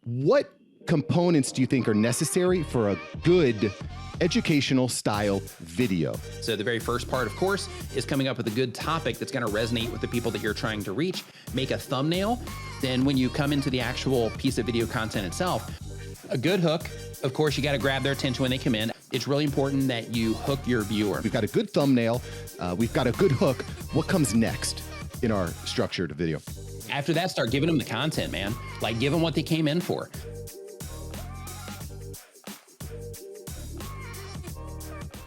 What components do you think are necessary for a good educational style video? So the very first part, of course, is coming up with a good topic that's going to resonate with the people that you're trying to reach. Make a thumbnail. Then when you come into the actual piece of video content itself, a good hook. Of course, you got to grab their attention when they come in. It's really important that you hook your viewer. We've got a good thumbnail. We've got a good hook. What comes next in our structured video? After that, start giving them the content, man. Like, give them what they came in for.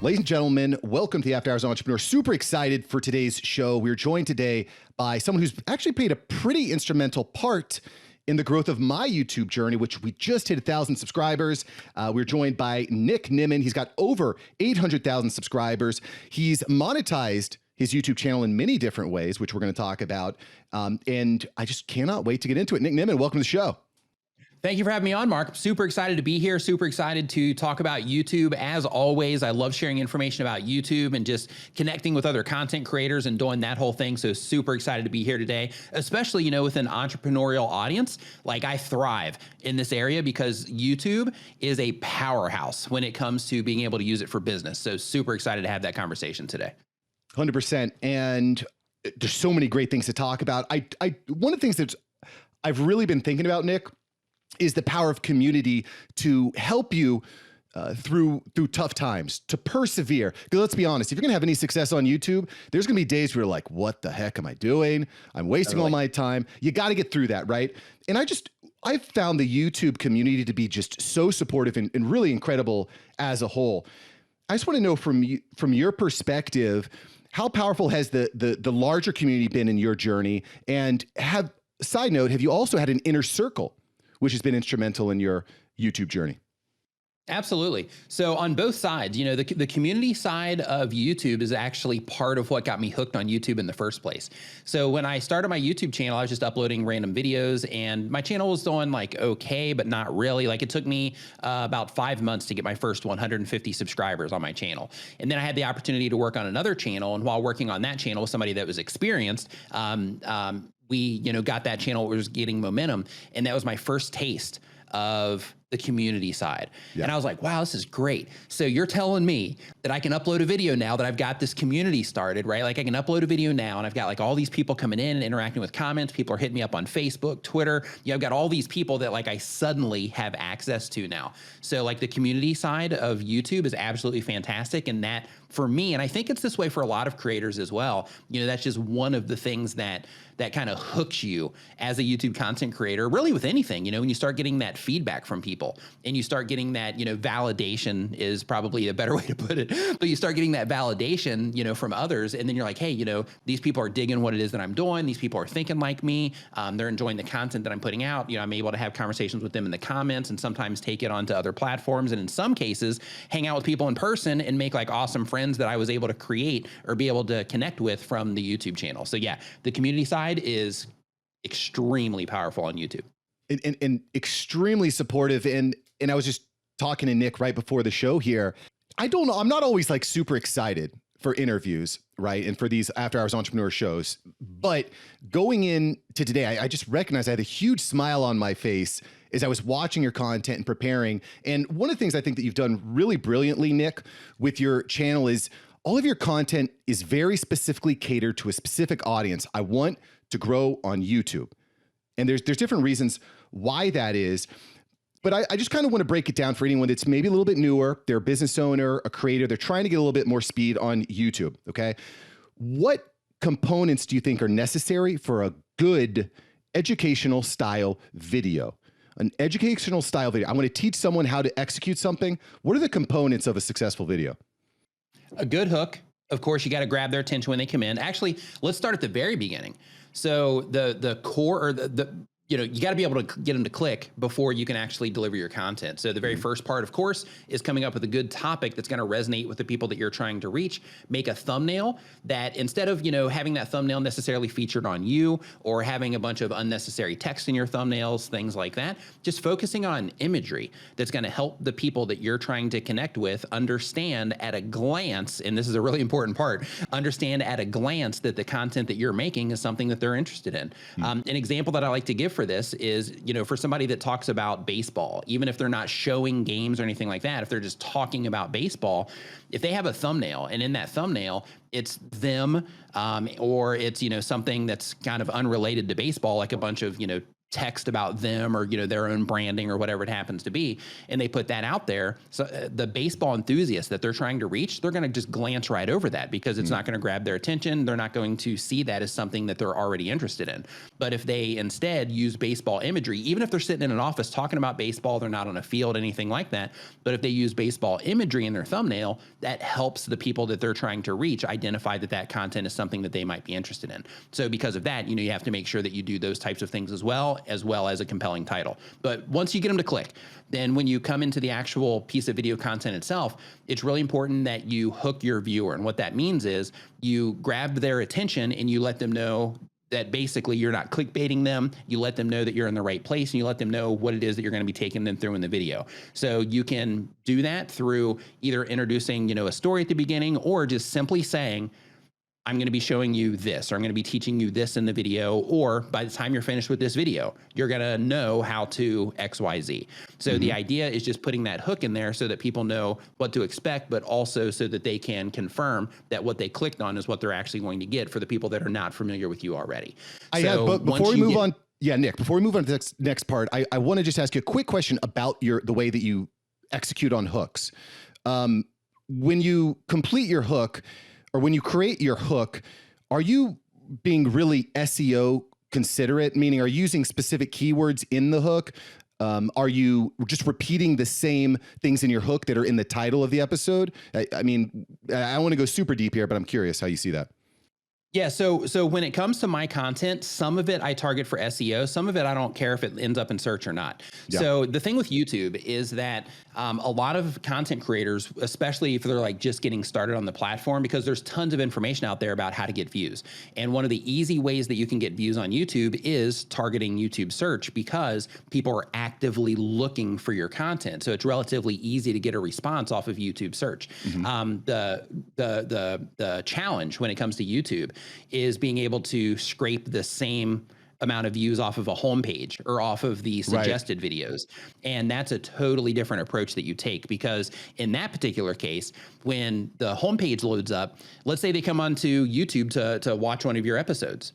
Ladies and gentlemen, welcome to the After Hours Entrepreneur. Super excited for today's show. We're joined today by someone who's actually played a pretty instrumental part in the growth of my YouTube journey, which we just hit 1,000 subscribers. We're joined by Nimmin. He's got over 800,000 subscribers. He's monetized his YouTube channel in many different ways, which we're going to talk about. And I just cannot wait to get into it. Nimmin, welcome to the show. Thank you for having me on, Mark. I'm super excited to be here. Super excited to talk about YouTube. As always, I love sharing information about YouTube and just connecting with other content creators and doing that whole thing. So super excited to be here today, especially, with an entrepreneurial audience. Like, I thrive in this area because YouTube is a powerhouse when it comes to being able to use it for business. So super excited to have that conversation today. 100%. And there's so many great things to talk about. One of the things that I've really been thinking about, Nick, is the power of community to help you through tough times, to persevere. Because let's be honest, if you're gonna have any success on YouTube, there's gonna be days where you're like, what the heck am I doing? I'm wasting all my time. You gotta get through that, right? And I've found the YouTube community to be just so supportive and really incredible as a whole. I just wanna know from your perspective, how powerful has the larger community been in your journey? And side note, have you also had an inner circle which has been instrumental in your YouTube journey? Absolutely. So on both sides, the community side of YouTube is actually part of what got me hooked on YouTube in the first place. So when I started my YouTube channel, I was just uploading random videos, and my channel was doing like okay, but not really. Like, it took me about 5 months to get my first 150 subscribers on my channel. And then I had the opportunity to work on another channel. And while working on that channel with somebody that was experienced, we, got that channel, was getting momentum. And that was my first taste of the community side. Yeah. And I was like, wow, this is great. So you're telling me that I can upload a video now that I've got this community started, right? Like, I can upload a video now and I've got like all these people coming in and interacting with comments. People are hitting me up on Facebook, Twitter. I've got all these people that like I suddenly have access to now. So like, the community side of YouTube is absolutely fantastic. And that, for me, and I think it's this way for a lot of creators as well, that's just one of the things that kind of hooks you as a YouTube content creator, really with anything, when you start getting that feedback from people and you start getting that, validation is probably a better way to put it, but you start getting that validation, from others. And then you're like, hey, these people are digging what it is that I'm doing. These people are thinking like me. They're enjoying the content that I'm putting out. I'm able to have conversations with them in the comments and sometimes take it onto other platforms. And in some cases, hang out with people in person and make like awesome friends that I was able to create or be able to connect with from the YouTube channel. So yeah, the community side is extremely powerful on YouTube. And extremely supportive. And I was just talking to Nick right before the show here. I don't know, I'm not always like super excited for interviews, right? And for these After Hours Entrepreneur shows. But going into today, I just recognized I had a huge smile on my face as I was watching your content and preparing. And one of the things I think that you've done really brilliantly, Nick, with your channel is all of your content is very specifically catered to a specific audience. I want to grow on YouTube. And there's different reasons why that is. But I just kind of want to break it down for anyone that's maybe a little bit newer. They're a business owner, a creator. They're trying to get a little bit more speed on YouTube, okay? What components do you think are necessary for a good educational style video? An educational style video. I want to teach someone how to execute something. What are the components of a successful video? A good hook. Of course, you got to grab their attention when they come in. Actually, let's start at the very beginning. So the core, or you got to be able to get them to click before you can actually deliver your content. So the very first part, of course, is coming up with a good topic that's going to resonate with the people that you're trying to reach. Make a thumbnail that, instead of, having that thumbnail necessarily featured on you or having a bunch of unnecessary text in your thumbnails, things like that, just focusing on imagery that's going to help the people that you're trying to connect with understand at a glance, and this is a really important part, understand at a glance that the content that you're making is something that they're interested in. An example that I like to give for for this is, for somebody that talks about baseball, even if they're not showing games or anything like that, if they're just talking about baseball, if they have a thumbnail and in that thumbnail, it's them, or it's, something that's kind of unrelated to baseball, like a bunch of, text about them or, their own branding or whatever it happens to be. And they put that out there. So the baseball enthusiasts that they're trying to reach, they're going to just glance right over that because it's not going to grab their attention. They're not going to see that as something that they're already interested in. But if they instead use baseball imagery, even if they're sitting in an office talking about baseball, they're not on a field, anything like that. But if they use baseball imagery in their thumbnail, that helps the people that they're trying to reach identify that that content is something that they might be interested in. So because of that, you have to make sure that you do those types of things as well as a compelling title. But once you get them to click, then when you come into the actual piece of video content itself, it's really important that you hook your viewer. And what that means is you grab their attention and you let them know that basically you're not clickbaiting them. You let them know that you're in the right place and you let them know what it is that you're going to be taking them through in the video. So you can do that through either introducing, a story at the beginning or just simply saying, I'm going to be showing you this, or I'm going to be teaching you this in the video, or by the time you're finished with this video, you're going to know how to XYZ. So the idea is just putting that hook in there so that people know what to expect, but also so that they can confirm that what they clicked on is what they're actually going to get for the people that are not familiar with you already. But before we move on, Nick, before we move on to the next part, I want to just ask you a quick question about the way that you execute on hooks. When you complete your hook, or when you create your hook, are you being really SEO considerate? Meaning, are you using specific keywords in the hook? Are you just repeating the same things in your hook that are in the title of the episode? I mean, I don't want to go super deep here, but I'm curious how you see that. Yeah, so when it comes to my content, some of it I target for SEO, some of it I don't care if it ends up in search or not. Yeah. So the thing with YouTube is that a lot of content creators, especially if they're like just getting started on the platform, because there's tons of information out there about how to get views. And one of the easy ways that you can get views on YouTube is targeting YouTube search, because people are actively looking for your content. So it's relatively easy to get a response off of YouTube search. The challenge when it comes to YouTube is being able to scrape the same amount of views off of a homepage or off of the suggested videos. And that's a totally different approach that you take, because in that particular case, when the homepage loads up, let's say they come onto YouTube to watch one of your episodes.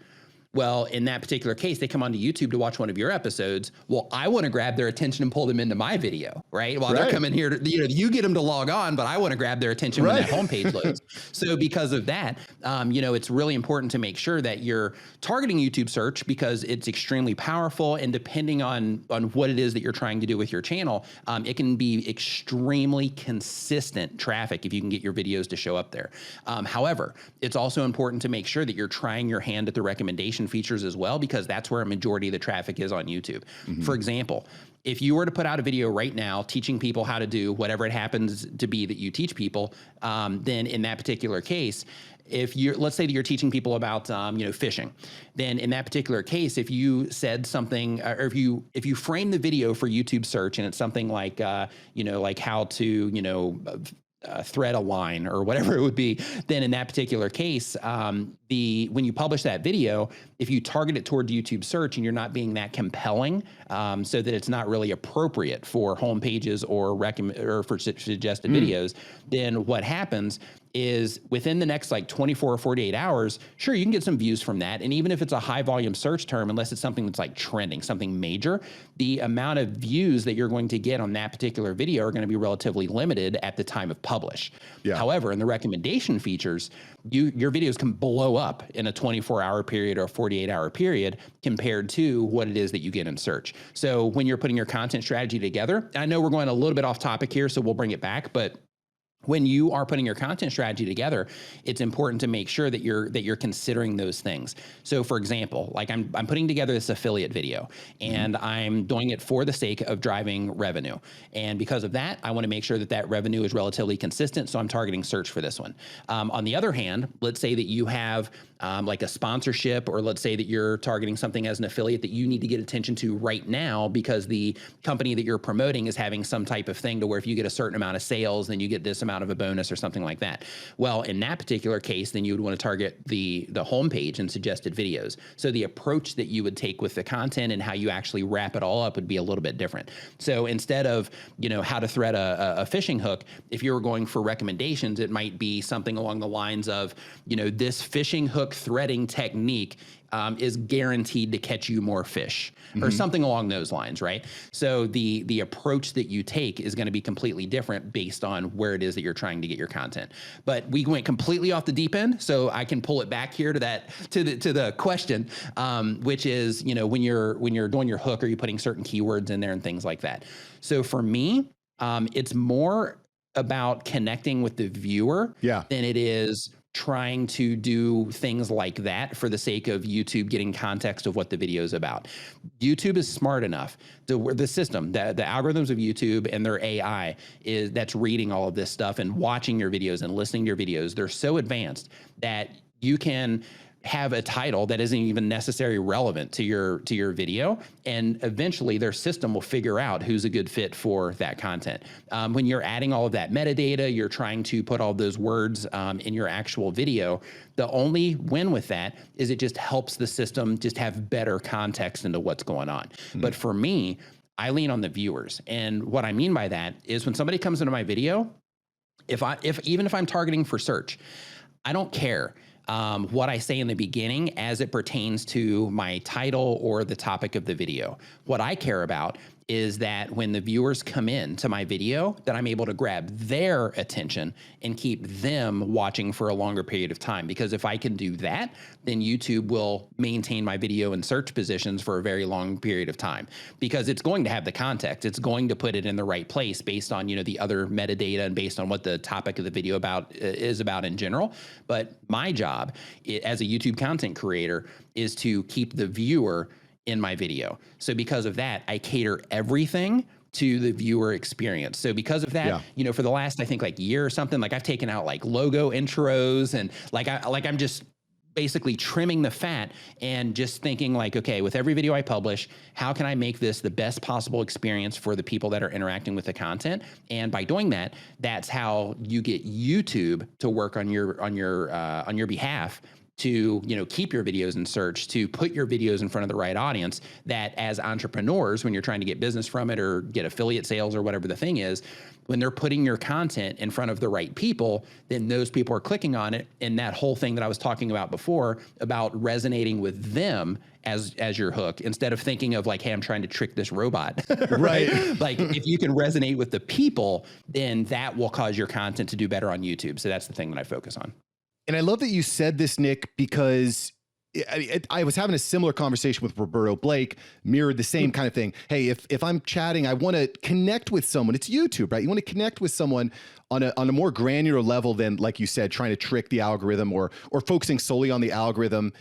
Well, in that particular case, they come onto YouTube to watch one of your episodes. Well, I want to grab their attention and pull them into my video, right? While they're coming here, you get them to log on, but I want to grab their attention when that homepage loads. So because of that, it's really important to make sure that you're targeting YouTube search, because it's extremely powerful. And depending on what it is that you're trying to do with your channel, it can be extremely consistent traffic if you can get your videos to show up there. However, it's also important to make sure that you're trying your hand at the recommendation features as well, because that's where a majority of the traffic is on YouTube. For example, if you were to put out a video right now teaching people how to do whatever it happens to be that you teach people, then in that particular case, let's say that you're teaching people about, fishing, then in that particular case, if you said something, or if you frame the video for YouTube search and it's something like, like how to, thread a line or whatever it would be, then in that particular case, when you publish that video, if you target it toward YouTube search and you're not being that compelling, so that it's not really appropriate for home pages or for suggested videos, then what happens is within the next like 24 or 48 hours, sure, you can get some views from that. And even if it's a high volume search term, unless it's something that's like trending, something major, the amount of views that you're going to get on that particular video are going to be relatively limited at the time of publish. However, in the recommendation features, your videos can blow up in a 24-hour period or a 48-hour period compared to what it is that you get in search. So when you're putting your content strategy together, I know we're going a little bit off topic here, so we'll bring it back, but when you are putting your content strategy together, it's important to make sure that you're considering those things. So for example, like I'm putting together this affiliate video and I'm doing it for the sake of driving revenue. And because of that, I want to make sure that that revenue is relatively consistent. So I'm targeting search for this one. On the other hand, let's say that you have like a sponsorship, or let's say that you're targeting something as an affiliate that you need to get attention to right now because the company that you're promoting is having some type of thing to where if you get a certain amount of sales, then you get this amount of a bonus or something like that. Well, in that particular case, then you would want to target the homepage and suggested videos. So the approach that you would take with the content and how you actually wrap it all up would be a little bit different. So instead of, how to thread a fishing hook, if you were going for recommendations, it might be something along the lines of, this fishing hook threading technique is guaranteed to catch you more fish, or something along those lines, right? So the approach that you take is going to be completely different based on where it is that you're trying to get your content. But we went completely off the deep end, so I can pull it back here to the question, which is, when you're doing your hook, are you putting certain keywords in there and things like that? So for me, it's more about connecting with the viewer than it is trying to do things like that for the sake of YouTube getting context of what the video is about. YouTube is smart enough to the system, the algorithms of YouTube and their AI that's reading all of this stuff and watching your videos and listening to your videos. They're so advanced that you can have a title that isn't even necessarily relevant to your video, and eventually their system will figure out who's a good fit for that content. When you're adding all of that metadata, you're trying to put all those words in your actual video. The only win with that is it just helps the system just have better context into what's going on. But for me, I lean on the viewers, and what I mean by that is when somebody comes into my video, even if I'm targeting for search, I don't care what I say in the beginning as it pertains to my title or the topic of the video. What I care about is that when the viewers come in to my video, that I'm able to grab their attention and keep them watching for a longer period of time. Because if I can do that, then YouTube will maintain my video in search positions for a very long period of time, because it's going to have the context. It's going to put it in the right place based on, the other metadata and based on what the topic of the video is about in general. But my job as a YouTube content creator is to keep the viewer in my video. So because of that, I cater everything to the viewer experience. So because of that, for the last, I think year or something, I've taken out logo intros and I'm just basically trimming the fat and just thinking okay, with every video I publish, how can I make this the best possible experience for the people that are interacting with the content? And by doing that, that's how you get YouTube to work on your behalf, to keep your videos in search, to put your videos in front of the right audience, that as entrepreneurs, when you're trying to get business from it or get affiliate sales or whatever the thing is, when they're putting your content in front of the right people, then those people are clicking on it. And that whole thing that I was talking about before, about resonating with them as your hook, instead of thinking of hey, I'm trying to trick this robot, right? If you can resonate with the people, then that will cause your content to do better on YouTube. So that's the thing that I focus on. And I love that you said this, Nick, because I was having a similar conversation with Roberto Blake, mirrored the same kind of thing. Hey, if I'm chatting, I want to connect with someone. It's YouTube, right? You want to connect with someone on a more granular level than, like you said, trying to trick the algorithm or focusing solely on the algorithm.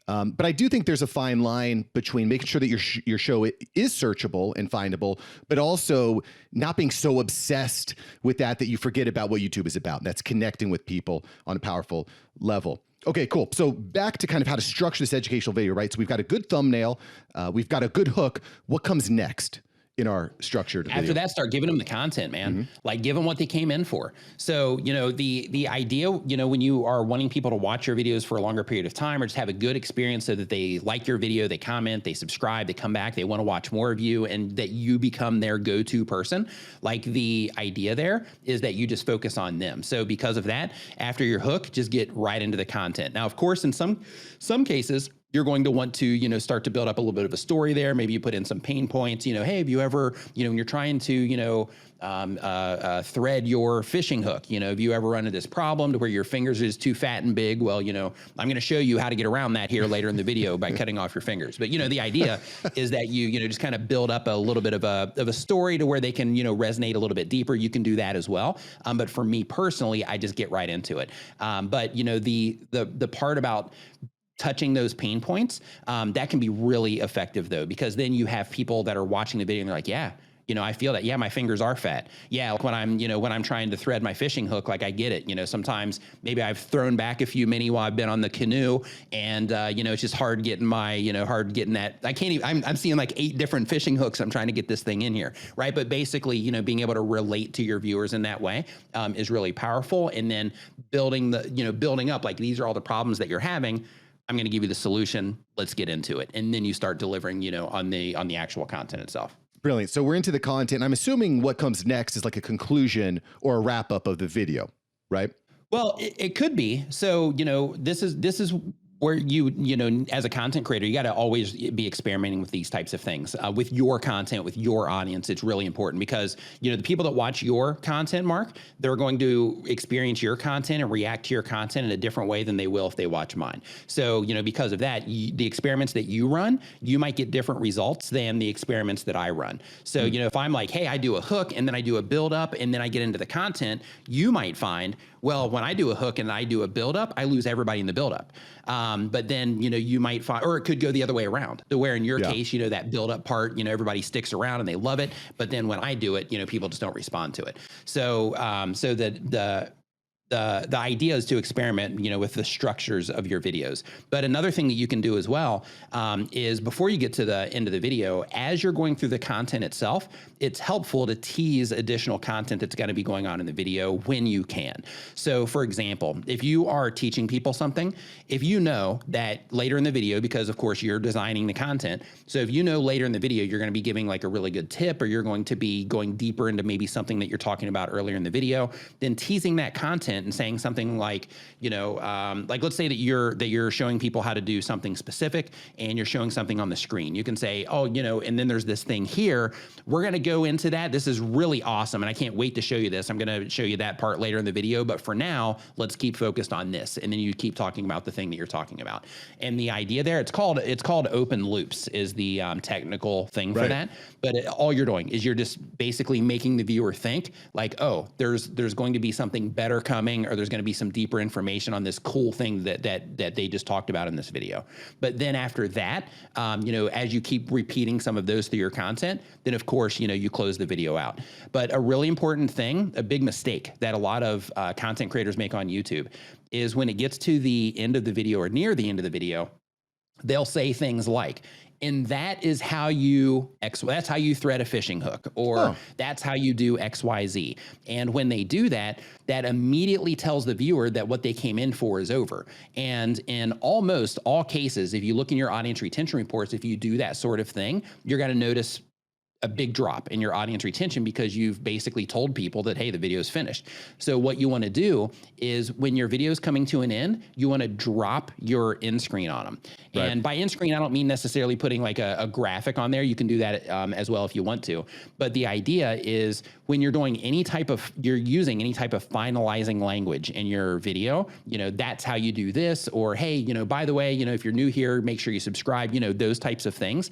But I do think there's a fine line between making sure that your show is searchable and findable, but also not being so obsessed with that you forget about what YouTube is about. That's connecting with people on a powerful level. Okay, cool. So back to kind of how to structure this educational video, right? So we've got a good thumbnail. We've got a good hook. What comes next in our structured video? After that, start giving them the content, man. Give them what they came in for. So, the idea, when you are wanting people to watch your videos for a longer period of time, or just have a good experience so that they like your video, they comment, they subscribe, they come back, they want to watch more of you, and that you become their go-to person. The idea there is that you just focus on them. So because of that, after your hook, just get right into the content. Now, of course, in some cases, you're going to want to, start to build up a little bit of a story there. Maybe you put in some pain points, hey, have you ever, when you're trying to, thread your fishing hook, have you ever run into this problem to where your fingers is too fat and big? Well, I'm going to show you how to get around that here later in the video by cutting off your fingers. But, the idea is that you just kind of build up a little bit of a story to where they can, resonate a little bit deeper. You can do that as well. But for me personally, I just get right into it. But, the part about touching those pain points, that can be really effective though, because then you have people that are watching the video and they're like, yeah, I feel that. Yeah, my fingers are fat. Yeah, like when I'm trying to thread my fishing hook, like I get it. Sometimes maybe I've thrown back a few many while I've been on the canoe, and it's just hard getting that. I can't even. I'm seeing like 8 different fishing hooks. I'm trying to get this thing in here, right? But basically, being able to relate to your viewers in that way is really powerful. And then building up, like, these are all the problems that you're having. I'm going to give you the solution. Let's get into it. And then you start delivering, on the actual content itself. Brilliant. So we're into the content. I'm assuming what comes next is like a conclusion or a wrap up of the video, right? Well, it could be. So, this is where as a content creator, you got to always be experimenting with these types of things with your content, with your audience. It's really important because, the people that watch your content, Mark, they're going to experience your content and react to your content in a different way than they will if they watch mine. So, because of that, the experiments that you run, you might get different results than the experiments that I run. So, if I'm like, hey, I do a hook and then I do a build up and then I get into the content, you might find, well, when I do a hook and I do a build up, I lose everybody in the build up. But then, you might find, or it could go the other way around, to where in your case, that build up part, everybody sticks around and they love it. But then when I do it, people just don't respond to it. So, the idea is to experiment, with the structures of your videos. But another thing that you can do as well is before you get to the end of the video, as you're going through the content itself, it's helpful to tease additional content that's going to be going on in the video when you can. So for example, if you are teaching people something, if you know that later in the video, because of course you're designing the content, so if later in the video, you're going to be giving like a really good tip, or you're going to be going deeper into maybe something that you're talking about earlier in the video, then teasing that content and saying something like, like let's say that you're showing people how to do something specific and you're showing something on the screen. You can say, oh, and then there's this thing here. We're going to go into that. This is really awesome. And I can't wait to show you this. I'm going to show you that part later in the video. But for now, let's keep focused on this. And then you keep talking about the thing that you're talking about. And the idea there, it's called open loops is the technical thing for that. But all you're doing is you're just basically making the viewer think like, oh, there's going to be something better coming, or there's going to be some deeper information on this cool thing that they just talked about in this video. But then after that, as you keep repeating some of those through your content, then of course, you close the video out. But a really important thing, a big mistake that a lot of content creators make on YouTube is when it gets to the end of the video or near the end of the video, they'll say things like, and that's how you thread a fishing hook, or that's how you do XYZ. And when they do that, that immediately tells the viewer that what they came in for is over. And in almost all cases, if you look in your audience retention reports, if you do that sort of thing, you're going to notice a big drop in your audience retention because you've basically told people that, hey, the video is finished. So what you want to do is when your video is coming to an end, you want to drop your end screen on them. Right. And by end screen, I don't mean necessarily putting like a graphic on there. You can do that as well if you want to. But the idea is when you're doing you're using any type of finalizing language in your video, that's how you do this. Or, hey, by the way, if you're new here, make sure you subscribe, those types of things.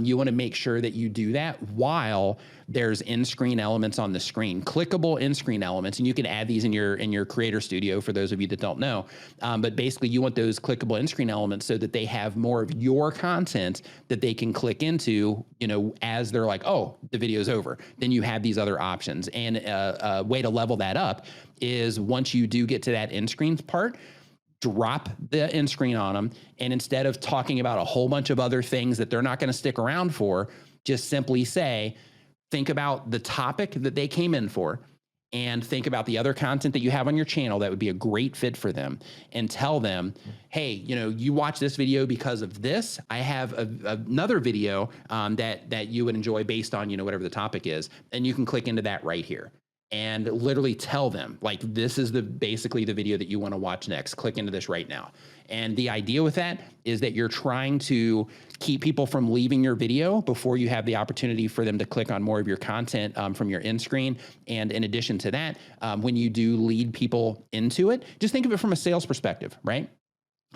You want to make sure that you do that while there's in-screen elements on the screen, clickable in-screen elements, and you can add these in your Creator Studio for those of you that don't know. But basically, you want those clickable in-screen elements so that they have more of your content that they can click into, as they're like, oh, the video's over. Then you have these other options. And a way to level that up is once you do get to that in-screen part, drop the end screen on them. And instead of talking about a whole bunch of other things that they're not going to stick around for, just simply say, think about the topic that they came in for, and think about the other content that you have on your channel that would be a great fit for them, and tell them, hey, you watch this video because of this. I have another video that you would enjoy based on, whatever the topic is. And you can click into that right here. And literally tell them, like, this is basically the video that you want to watch next. Click into this right now. And the idea with that is that you're trying to keep people from leaving your video before you have the opportunity for them to click on more of your content from your end screen. And in addition to that, when you do lead people into it, just think of it from a sales perspective, right?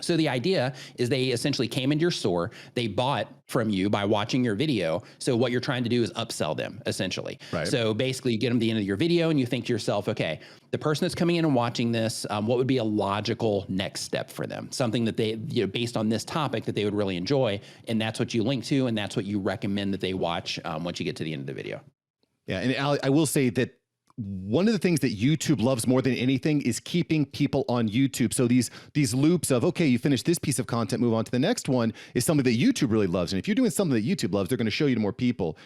So the idea is they essentially came into your store, they bought from you by watching your video. So what you're trying to do is upsell them, essentially. Right. So basically you get them to the end of your video and you think to yourself, okay, the person that's coming in and watching this, what would be a logical next step for them? Something that they, based on this topic that they would really enjoy. And that's what you link to, and that's what you recommend that they watch once you get to the end of the video. Yeah. And I will say that one of the things that YouTube loves more than anything is keeping people on YouTube. So these loops of, okay, you finish this piece of content, move on to the next one, is something that YouTube really loves. And if you're doing something that YouTube loves, they're going to show you to more people.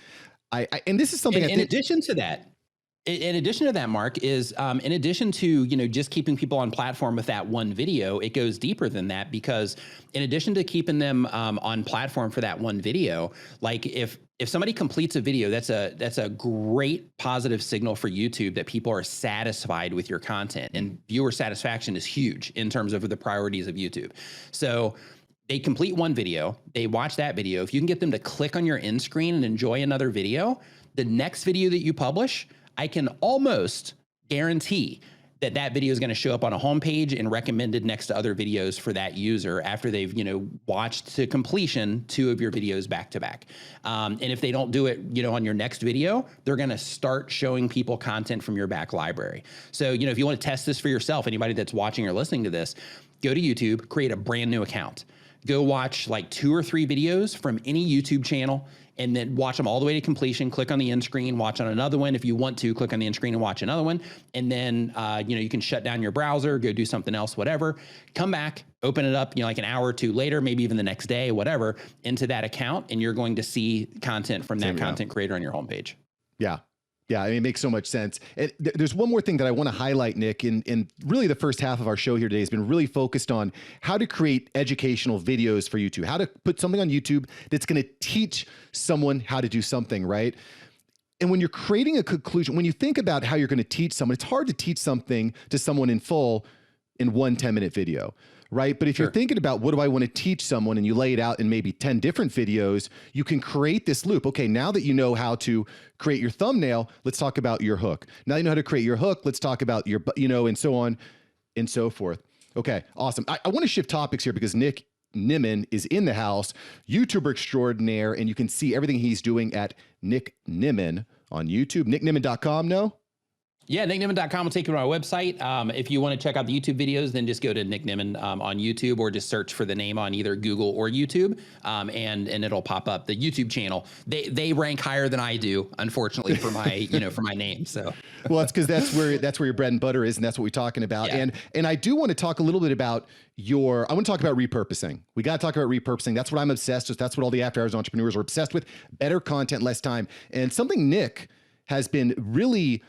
And this is something in addition to that, Mark, is in addition to, just keeping people on platform with that one video, it goes deeper than that, because in addition to keeping them on platform for that one video, like if somebody completes a video, that's a great positive signal for YouTube that people are satisfied with your content, and viewer satisfaction is huge in terms of the priorities of YouTube. So they complete one video, they watch that video. If you can get them to click on your end screen and enjoy another video, the next video that you publish, I can almost guarantee that video is going to show up on a homepage and recommended next to other videos for that user after they've, watched to completion 2 of your videos back to back. And if they don't do it, on your next video, they're going to start showing people content from your back library. So, if you want to test this for yourself, anybody that's watching or listening to this, go to YouTube, create a brand new account. Go watch like 2 or 3 videos from any YouTube channel, and then watch them all the way to completion. Click on the end screen, watch on another one. If you want to, click on the end screen and watch another one. And then, you can shut down your browser, go do something else, whatever. Come back, open it up, like an hour or 2 later, maybe even the next day, whatever, into that account. And you're going to see content from that content creator on your homepage. Yeah. Yeah, I mean, it makes so much sense. And there's one more thing that I want to highlight, Nick, in really the first half of our show here today has been really focused on how to create educational videos for YouTube, how to put something on YouTube that's going to teach someone how to do something, right? And when you're creating a conclusion, when you think about how you're going to teach someone, it's hard to teach something to someone in full in one 10-minute video. Right. But if you're thinking about what do I want to teach someone, and you lay it out in maybe 10 different videos, you can create this loop. Okay, now that you know how to create your thumbnail, let's talk about your hook. Now you know how to create your hook, let's talk about your, and so on and so forth. Okay, awesome. I want to shift topics here because Nick Nimmin is in the house, YouTuber extraordinaire, and you can see everything he's doing at Nick Nimmin on YouTube. NickNimmin.com, no? Yeah, nicknimmin.com will take you to our website. If you want to check out the YouTube videos, then just go to Nick Nimmin on YouTube, or just search for the name on either Google or YouTube, and it'll pop up. The YouTube channel, they rank higher than I do, unfortunately, for my for my name. So, well, that's because that's where your bread and butter is, and that's what we're talking about. Yeah. And I do want to talk a little bit about I want to talk about repurposing. We got to talk about repurposing. That's what I'm obsessed with. That's what all the after hours entrepreneurs are obsessed with. Better content, less time, and something Nick has been really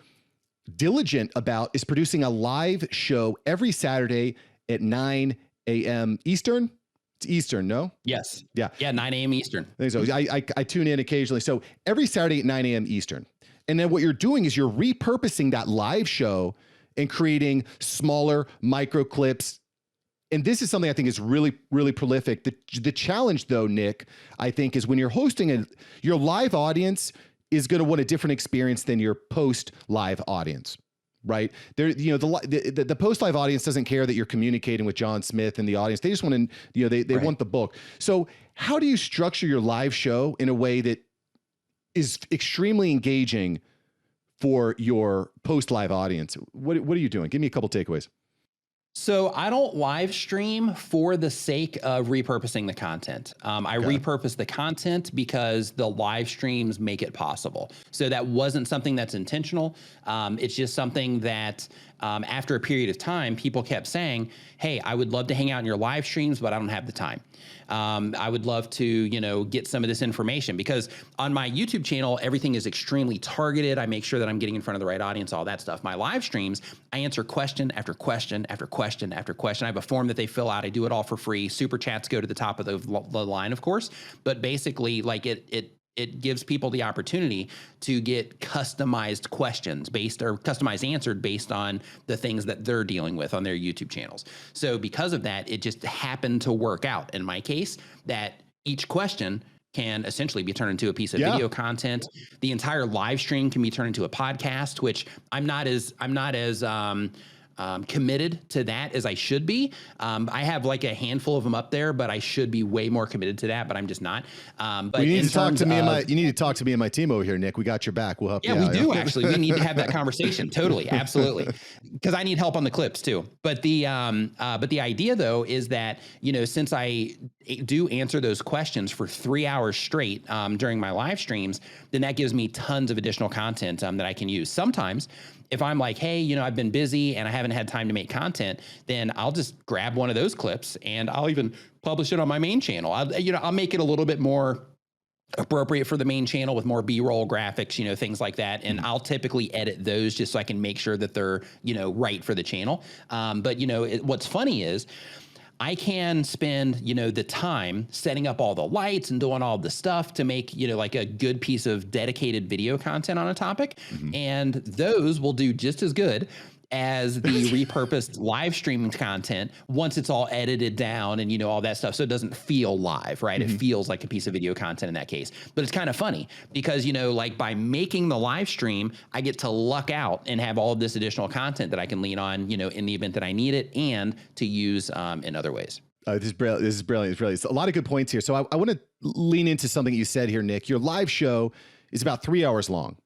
diligent about is producing a live show every Saturday at 9 a.m. Eastern. It's Eastern, no? Yes. Yeah. Yeah, 9 a.m. Eastern. So I tune in occasionally. So every Saturday at 9 a.m. Eastern. And then what you're doing is you're repurposing that live show and creating smaller micro clips. And this is something I think is really, really prolific. The challenge, though, Nick, I think, is when you're hosting your live audience is going to want a different experience than your post live audience, right? The post live audience doesn't care that you're communicating with John Smith and the audience. They just want to, they want the book. So how do you structure your live show in a way that is extremely engaging for your post live audience? What are you doing? Give me a couple takeaways. So I don't live stream for the sake of repurposing the content. I repurpose the content because the live streams make it possible. So that wasn't something that's intentional. It's just something that after a period of time, people kept saying, hey, I would love to hang out in your live streams, but I don't have the time. I would love to, get some of this information, because on my YouTube channel, everything is extremely targeted. I make sure that I'm getting in front of the right audience, all that stuff. My live streams, I answer question after question after question after question. I have a form that they fill out. I do it all for free. Super chats go to the top of the line, of course, but basically, like it gives people the opportunity to get customized questions customized answered based on the things that they're dealing with on their YouTube channels. So because of that, it just happened to work out in my case that each question can essentially be turned into a piece of video content. The entire live stream can be turned into a podcast, which I'm not as committed to that as I should be. I have like a handful of them up there, but I should be way more committed to that, but I'm just not. But you need to talk to me you need to talk to me and my team over here, Nick. We got your back. We'll help you out. Yeah, we do actually. We need to have that conversation. Totally. Absolutely. because I need help on the clips too. But the idea though is that, you know, since I do answer those questions for 3 hours straight during my live streams, then that gives me tons of additional content that I can use. Sometimes if I'm like, hey, you know, I've been busy and I haven't had time to make content, then I'll just grab one of those clips and I'll even publish it on my main channel. I'll make it a little bit more appropriate for the main channel with more B-roll graphics, you know, things like that. And I'll typically edit those just so I can make sure that they're, you know, right for the channel. But, you know, what's funny is I can spend, you know, the time setting up all the lights and doing all the stuff to make, you know, like a good piece of dedicated video content on a topic. And those will do just as good as the repurposed live streaming content once it's all edited down and, you know, all that stuff. So it doesn't feel live, right? It feels like a piece of video content in that case. But it's kind of funny because, you know, like by making the live stream, I get to luck out and have all of this additional content that I can lean on, you know, in the event that I need it and to use in other ways. This is brilliant. This is brilliant. It's brilliant. A lot of good points here. So I want to lean into something you said here, Nick. Your live show is about 3 hours long.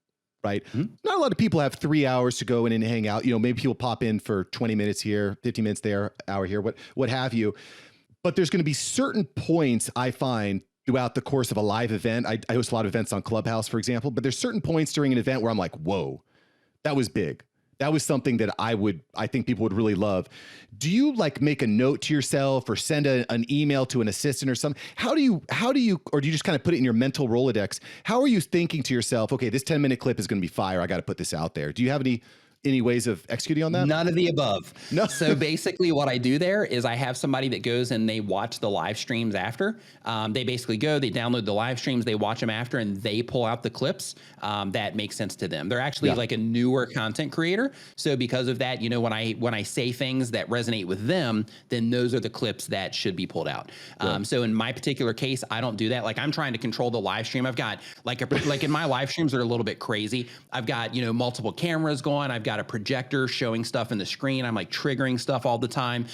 Right? Not a lot of people have 3 hours to go in and hang out. You know, maybe people pop in for 20 minutes here, 15 minutes there, hour here, what have you. But there's going to be certain points I find throughout the course of a live event. I host a lot of events on Clubhouse, for example, but there's certain points during an event where I'm like, whoa, that was big. That was something that I think people would really love. Do you like make a note to yourself or send an email to an assistant or something? How do you, or do you just kind of put it in your mental Rolodex? How are you thinking to yourself, okay, this 10-minute clip is going to be fire. I got to put this out there. Do you have any ways of executing on that? None of the above. No. So basically what I do there is I have somebody that goes and they watch the live streams after. They basically go, they download the live streams, they watch them after, and they pull out the clips that make sense to them. They're actually like a newer content creator. So because of that, you know, when I say things that resonate with them, then those are the clips that should be pulled out. So in my particular case, I don't do that. Like I'm trying to control the live stream. I've got like in my live streams that are a little bit crazy. I've got, you know, multiple cameras going. I've got a projector showing stuff in the screen. I'm like triggering stuff all the time.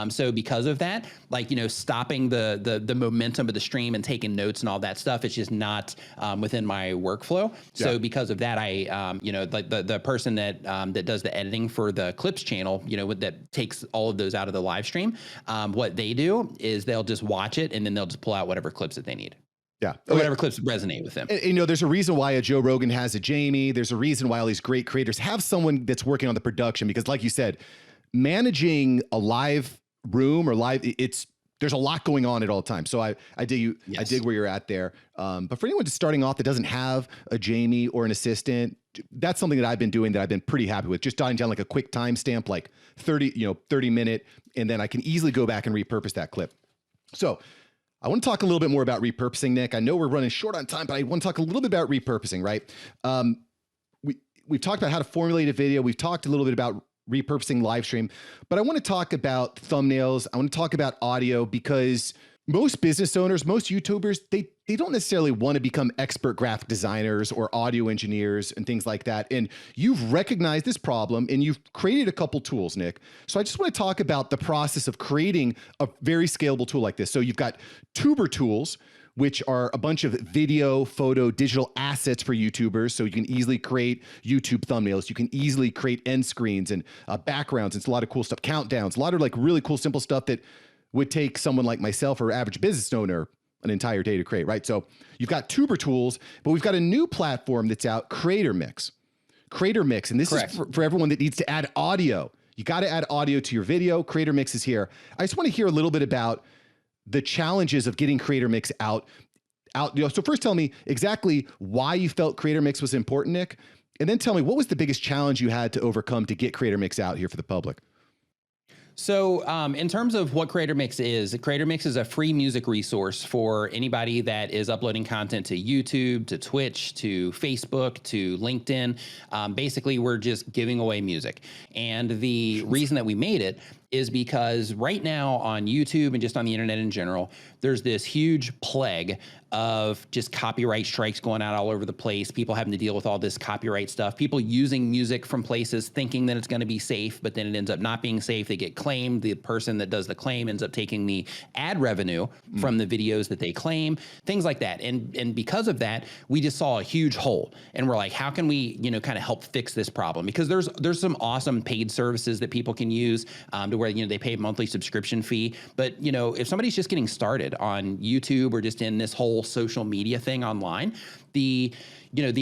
So because of that, like, you know, stopping the momentum of the stream and taking notes and all that stuff, it's just not within my workflow. So because of that, I, you know, like the person that does the editing for the clips channel, you know, that takes all of those out of the live stream, what they do is they'll just watch it and then they'll just pull out whatever clips that they need. Yeah. Or whatever clips resonate with them. And, you know, there's a reason why a Joe Rogan has a Jamie. There's a reason why all these great creators have someone that's working on the production, because like you said, managing a live room or live, there's a lot going on at all times. So I dig you. Yes. I dig where you're at there. But for anyone just starting off that doesn't have a Jamie or an assistant, that's something that I've been doing that I've been pretty happy with. Just jotting down like a quick timestamp, like 30 minute, and then I can easily go back and repurpose that clip. So I want to talk a little bit more about repurposing, Nick. I know we're running short on time, but I want to talk a little bit about repurposing, right? We've talked about how to formulate a video. We've talked a little bit about repurposing live stream, but I want to talk about thumbnails. I want to talk about audio, because most business owners, most YouTubers, they don't necessarily want to become expert graphic designers or audio engineers and things like that. And you've recognized this problem and you've created a couple tools, Nick. So I just want to talk about the process of creating a very scalable tool like this. So you've got Tuber tools, which are a bunch of video, photo, digital assets for YouTubers. So you can easily create YouTube thumbnails. You can easily create end screens and backgrounds. It's a lot of cool stuff, countdowns, a lot of like really cool, simple stuff that would take someone like myself or average business owner an entire day to create, right? So you've got Tuber tools, but we've got a new platform that's out, Creator Mix. And this is for everyone that needs to add audio. You got to add audio to your video. Creator Mix is here. I just want to hear a little bit about the challenges of getting Creator Mix out. You know, so first tell me exactly why you felt Creator Mix was important, Nick, and then tell me what was the biggest challenge you had to overcome to get Creator Mix out here for the public. So in terms of what Creator Mix is a free music resource for anybody that is uploading content to YouTube, to Twitch, to Facebook, to LinkedIn. Basically, we're just giving away music. And the reason that we made it is because right now on YouTube and just on the internet in general, there's this huge plague of just copyright strikes going out all over the place, people having to deal with all this copyright stuff, people using music from places thinking that it's going to be safe, but then it ends up not being safe. They get claimed. The person that does the claim ends up taking the ad revenue from the videos that they claim, things like that. And because of that, we just saw a huge hole. And we're like, how can we, kind of help fix this problem? Because there's some awesome paid services that people can use to where, they pay a monthly subscription fee. But, if somebody's just getting started on YouTube or just in this whole social media thing online, the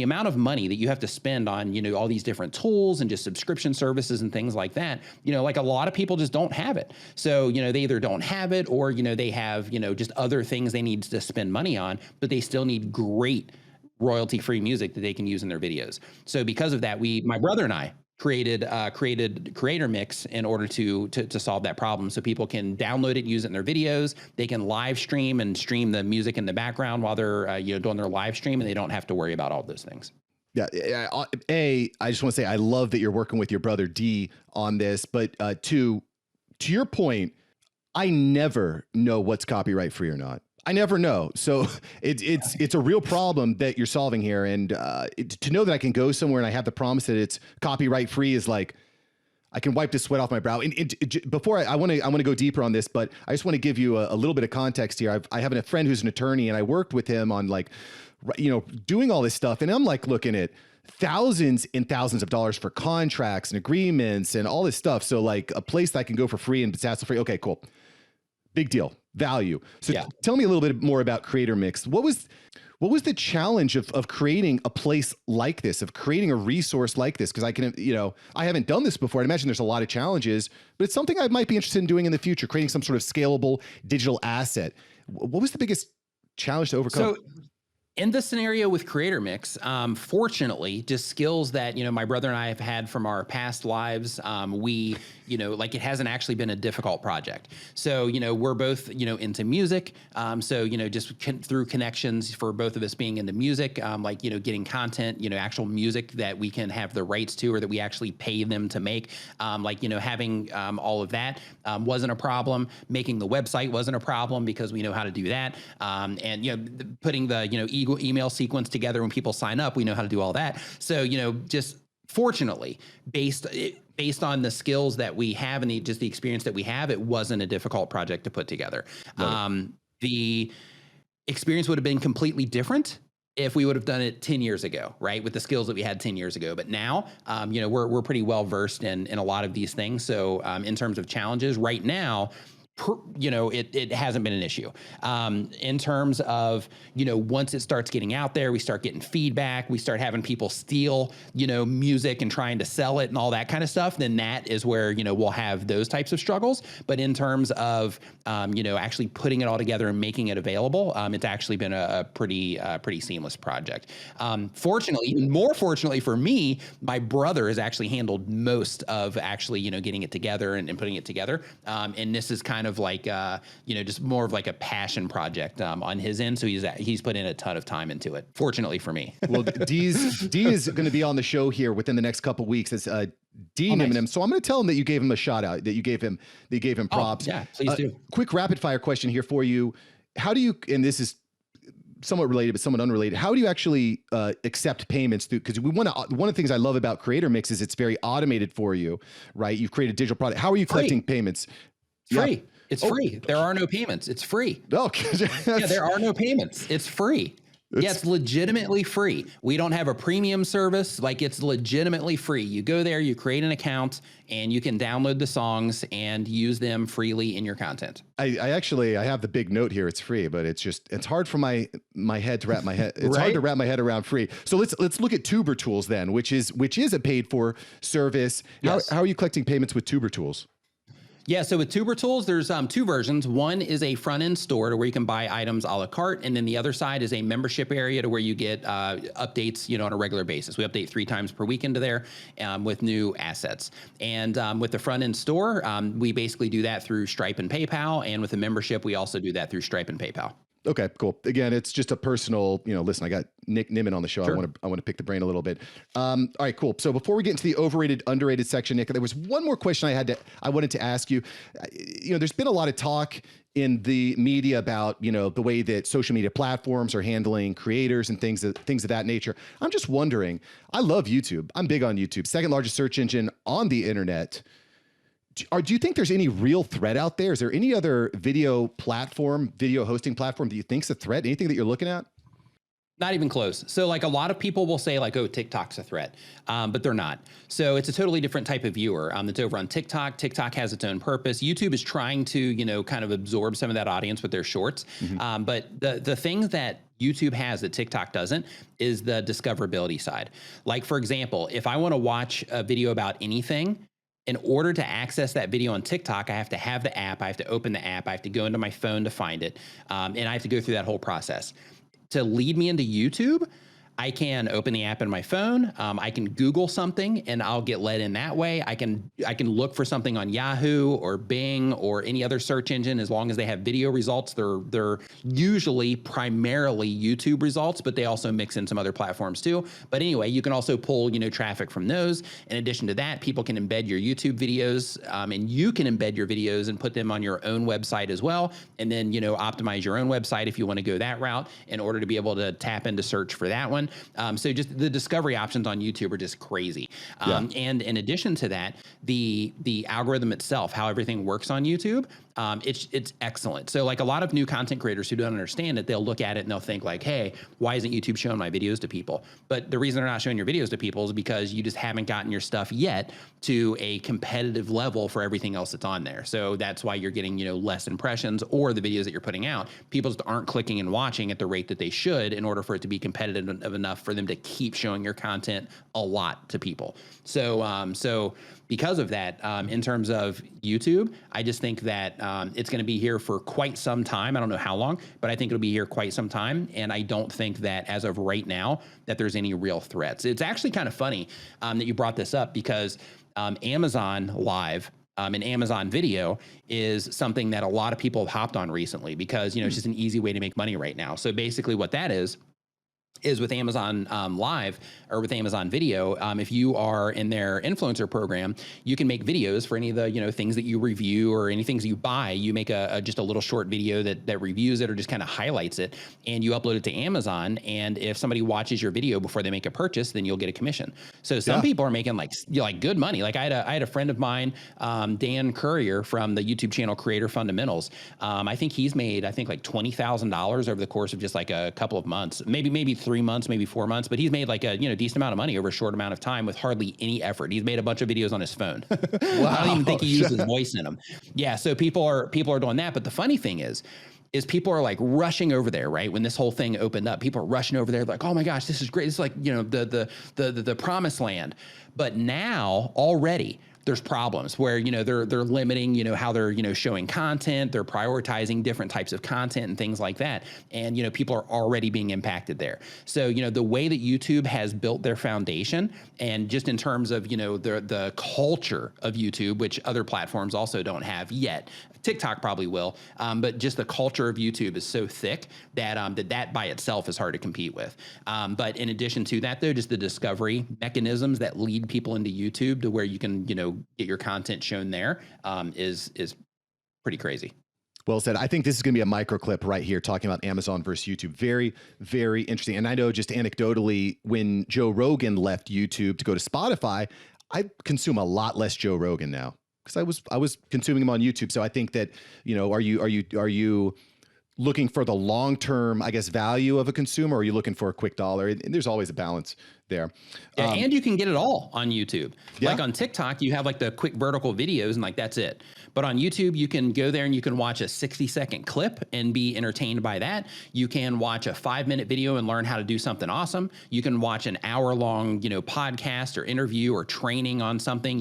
amount of money that you have to spend on, all these different tools and just subscription services and things like that, like a lot of people just don't have it. So, they either don't have it or, they have, just other things they need to spend money on, but they still need great royalty-free music that they can use in their videos. So because of that, my brother and I created Creator Mix in order to solve that problem. So people can download it, use it in their videos. They can live stream and stream the music in the background while they're doing their live stream, and they don't have to worry about all those things. Yeah. I just want to say I love that you're working with your brother D on this, but to your point, I never know what's copyright free or not. I never know. So it's a real problem that you're solving here. And to know that I can go somewhere and I have the promise that it's copyright free is like, I can wipe the sweat off my brow. And before I want to go deeper on this, but I just want to give you a little bit of context here. I have a friend who's an attorney, and I worked with him on doing all this stuff. And I'm like looking at thousands and thousands of dollars for contracts and agreements and all this stuff. So like a place that I can go for free and it's hassle free. Okay, cool. Big deal. Value. So tell me a little bit more about Creator Mix. What was the challenge of creating a place like this, of creating a resource like this? Because I can, I haven't done this before. I imagine there's a lot of challenges, but it's something I might be interested in doing in the future, creating some sort of scalable digital asset. What was the biggest challenge to overcome? So in the scenario with Creator Mix, fortunately, just skills that, my brother and I have had from our past lives, it hasn't actually been a difficult project. So, we're both, into music. Just through connections for both of us being into music, getting content, actual music that we can have the rights to or that we actually pay them to make, having all of that wasn't a problem. Making the website wasn't a problem because we know how to do that. Putting the, email sequence together when people sign up, we know how to do all that. So, just fortunately, based on the skills that we have and the experience that we have, it wasn't a difficult project to put together. Right. The experience would have been completely different if we would have done it 10 years ago, right? With the skills that we had 10 years ago. But now, we're pretty well versed in a lot of these things. So in terms of challenges right now, it hasn't been an issue. In terms of, once it starts getting out there, we start getting feedback, we start having people steal, music and trying to sell it and all that kind of stuff, then that is where, we'll have those types of struggles. But in terms of, actually putting it all together and making it available, it's actually been a pretty seamless project. Fortunately, even more fortunately for me, my brother has actually handled most of actually, getting it together and putting it together. And this is kind of like, just more of like a passion project on his end. So he's put in a ton of time into it, fortunately for me. Well, D is going to be on the show here within the next couple of weeks. It's Nimmin. Nice. So I'm going to tell him that you gave him a shout out, that you gave him props. Yeah, please do. Quick rapid fire question here for you. How do you, and this is somewhat related, but somewhat unrelated. How do you actually accept payments through? Because one of the things I love about Creator Mix is it's very automated for you, right? You've created a digital product. How are you collecting payments? Free. Yeah. It's free. There are no payments. It's free. Okay. Yeah, there are no payments. It's free. It's legitimately free. We don't have a premium service. Like, it's legitimately free. You go there, you create an account, and you can download the songs and use them freely in your content. I have the big note here. It's free, but it's hard for my head to wrap my head. It's hard to wrap my head around free. So let's look at Tuber Tools then, which is a paid for service. Yes. How are you collecting payments with Tuber Tools? Yeah, so with Tuber Tools, there's two versions. One is a front-end store to where you can buy items a la carte, and then the other side is a membership area to where you get updates, on a regular basis. We update 3 times per week into there with new assets. And with the front-end store, we basically do that through Stripe and PayPal, and with the membership, we also do that through Stripe and PayPal. Okay, cool. Again, it's just a personal, listen, I got Nick Nimmin on the show. Sure. I want to pick the brain a little bit. All right, cool. So before we get into the overrated, underrated section, Nick, there was one more question I wanted to ask you. There's been a lot of talk in the media about, the way that social media platforms are handling creators and things of that nature. I'm just wondering, I love YouTube. I'm big on YouTube, second largest search engine on the internet. Do you think there's any real threat out there? Is there any other video hosting platform that you think's a threat? Anything that you're looking at? Not even close. So like a lot of people will say like, oh, TikTok's a threat, but they're not. So it's a totally different type of viewer that's over on TikTok. TikTok has its own purpose. YouTube is trying to, kind of absorb some of that audience with their shorts. But the thing that YouTube has that TikTok doesn't is the discoverability side. Like, for example, if I want to watch a video about anything, in order to access that video on TikTok, I have to have the app, I have to open the app, I have to go into my phone to find it, and I have to go through that whole process. To lead me into YouTube, I can open the app in my phone. I can Google something and I'll get led in that way. I can look for something on Yahoo or Bing or any other search engine. As long as they have video results, they're usually primarily YouTube results, but they also mix in some other platforms too. But anyway, you can also pull traffic from those. In addition to that, people can embed your YouTube videos, and you can embed your videos and put them on your own website as well. And then optimize your own website if you want to go that route in order to be able to tap into search for that one. So just the discovery options on YouTube are just crazy. And in addition to that, the algorithm itself, how everything works on YouTube, it's excellent. So like a lot of new content creators who don't understand it, they'll look at it and they'll think like, hey, why isn't YouTube showing my videos to people? But the reason they're not showing your videos to people is because you just haven't gotten your stuff yet to a competitive level for everything else that's on there. So that's why you're getting, less impressions, or the videos that you're putting out, people just aren't clicking and watching at the rate that they should in order for it to be competitive enough for them to keep showing your content a lot to people. So because of that, in terms of YouTube, I just think that it's going to be here for quite some time. I don't know how long, but I think it'll be here quite some time. And I don't think that as of right now that there's any real threats. It's actually kind of funny that you brought this up, because Amazon Live and Amazon Video is something that a lot of people have hopped on recently because, it's just an easy way to make money right now. So basically what that is with Amazon Live or with Amazon Video, if you are in their influencer program, you can make videos for any of the things that you review or any things you buy. You make just a little short video that reviews it or just kind of highlights it, and you upload it to Amazon. And if somebody watches your video before they make a purchase, then you'll get a commission. So some people are making like good money. Like I had a friend of mine, Dan Courier from the YouTube channel Creator Fundamentals. I think he's made like $20,000 over the course of just like a couple of months, maybe 3 months, maybe 4 months, but he's made like a decent amount of money over a short amount of time with hardly any effort. He's made a bunch of videos on his phone. Wow. I don't even think he uses voice in them. Yeah, so people are doing that. But the funny thing is people are like rushing over there, right? When this whole thing opened up, people are rushing over there like, oh my gosh, this is great. It's like, the promised land. But now already there's problems where, they're limiting, how they're, showing content, they're prioritizing different types of content and things like that. And, people are already being impacted there. So, the way that YouTube has built their foundation, and just in terms of, the culture of YouTube, which other platforms also don't have yet, TikTok probably will, but just the culture of YouTube is so thick that that by itself is hard to compete with. But in addition to that, though, just the discovery mechanisms that lead people into YouTube to where you can, get your content shown there is pretty crazy. Well said. I think this is going to be a micro clip right here talking about Amazon versus YouTube. Very, very interesting. And I know just anecdotally, when Joe Rogan left YouTube to go to Spotify, I consume a lot less Joe Rogan now, because I was consuming him on YouTube. So I think that, are you looking for the long-term, I guess, value of a consumer, or are you looking for a quick dollar? And there's always a balance there. Yeah, and you can get it all on YouTube. Yeah. Like on TikTok, you have like the quick vertical videos and like that's it. But on YouTube, you can go there and you can watch a 60-second clip and be entertained by that. You can watch a 5-minute video and learn how to do something awesome. You can watch an hour-long, podcast or interview or training on something.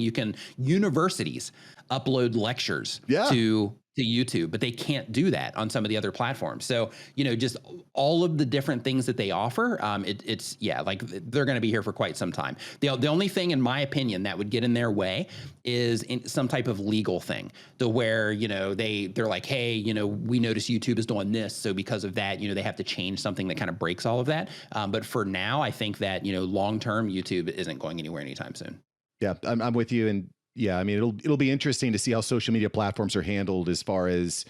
Universities upload lectures to YouTube, but they can't do that on some of the other platforms. So, just all of the different things that they offer, it's like they're going to be here for quite some time. The only thing, in my opinion, that would get in their way is in some type of legal thing, to where, they're like, hey, we notice YouTube is doing this, so because of that, they have to change something that kind of breaks all of that. But for now, I think that, long-term YouTube isn't going anywhere anytime soon. Yeah, I'm with you. And yeah, I mean, it'll be interesting to see how social media platforms are handled as far as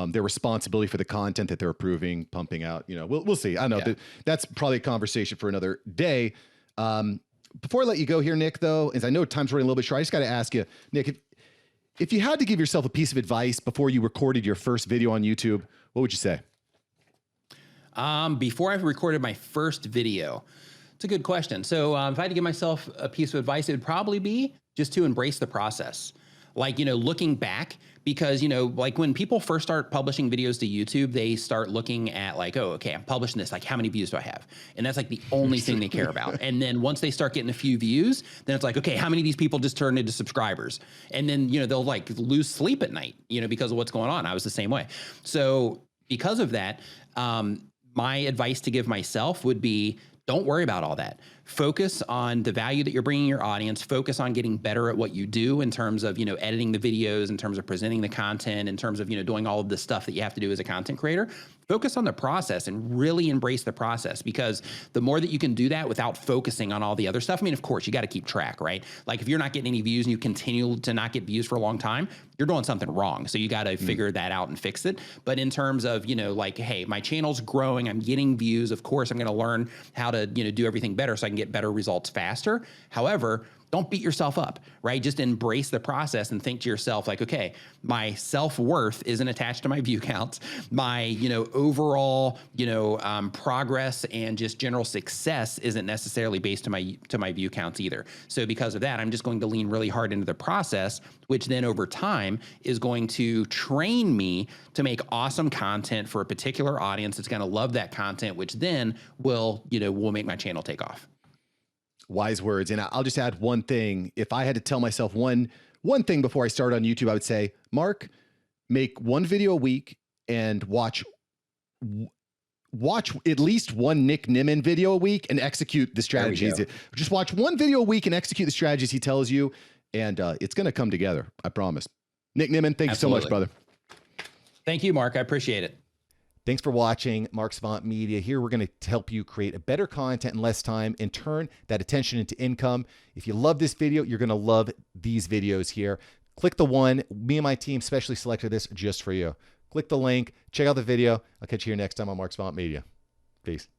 their responsibility for the content that they're approving, pumping out. We'll see. I don't know. That's probably a conversation for another day. Before I let you go here, Nick, though, as I know time's running a little bit short, I just got to ask you, Nick, if you had to give yourself a piece of advice before you recorded your first video on YouTube, what would you say? Before I recorded my first video, it's a good question. So if I had to give myself a piece of advice, it would probably be just to embrace the process. Like, looking back, because, like when people first start publishing videos to YouTube, they start looking at like, oh, okay, I'm publishing this. Like, how many views do I have? And that's like the only thing they care about. And then once they start getting a few views, then it's like, okay, how many of these people just turned into subscribers? And then, they'll like lose sleep at night, because of what's going on. I was the same way. So because of that, my advice to give myself would be, don't worry about all that. Focus on the value that you're bringing your audience. Focus on getting better at what you do in terms of, editing the videos, in terms of presenting the content, in terms of, doing all of the stuff that you have to do as a content creator. Focus on the process and really embrace the process, because the more that you can do that without focusing on all the other stuff, I mean, of course, you got to keep track, right? Like if you're not getting any views and you continue to not get views for a long time, you're doing something wrong. So you got to figure that out and fix it. But in terms of, like, hey, my channel's growing, I'm getting views. Of course, I'm going to learn how to, do everything better so I can get better results faster. However, don't beat yourself up, right? Just embrace the process and think to yourself like, okay, my self-worth isn't attached to my view counts. My, overall, progress and just general success isn't necessarily based to my view counts either. So because of that, I'm just going to lean really hard into the process, which then over time is going to train me to make awesome content for a particular audience that's going to love that content, which then will make my channel take off. Wise words. And I'll just add one thing. If I had to tell myself one thing before I started on YouTube, I would say, Mark, make one video a week and watch at least one Nick Nimmin video a week and execute the strategies. Just watch one video a week and execute the strategies he tells you, and it's going to come together. I promise. Nick Nimmin, thank you so much, brother. Thank you, Mark. I appreciate it. Thanks for watching Mark Savant Media. Here, we're going to help you create a better content in less time and turn that attention into income. If you love this video, you're going to love these videos here. Click the one. Me and my team specially selected this just for you. Click the link. Check out the video. I'll catch you here next time on Mark Savant Media. Peace.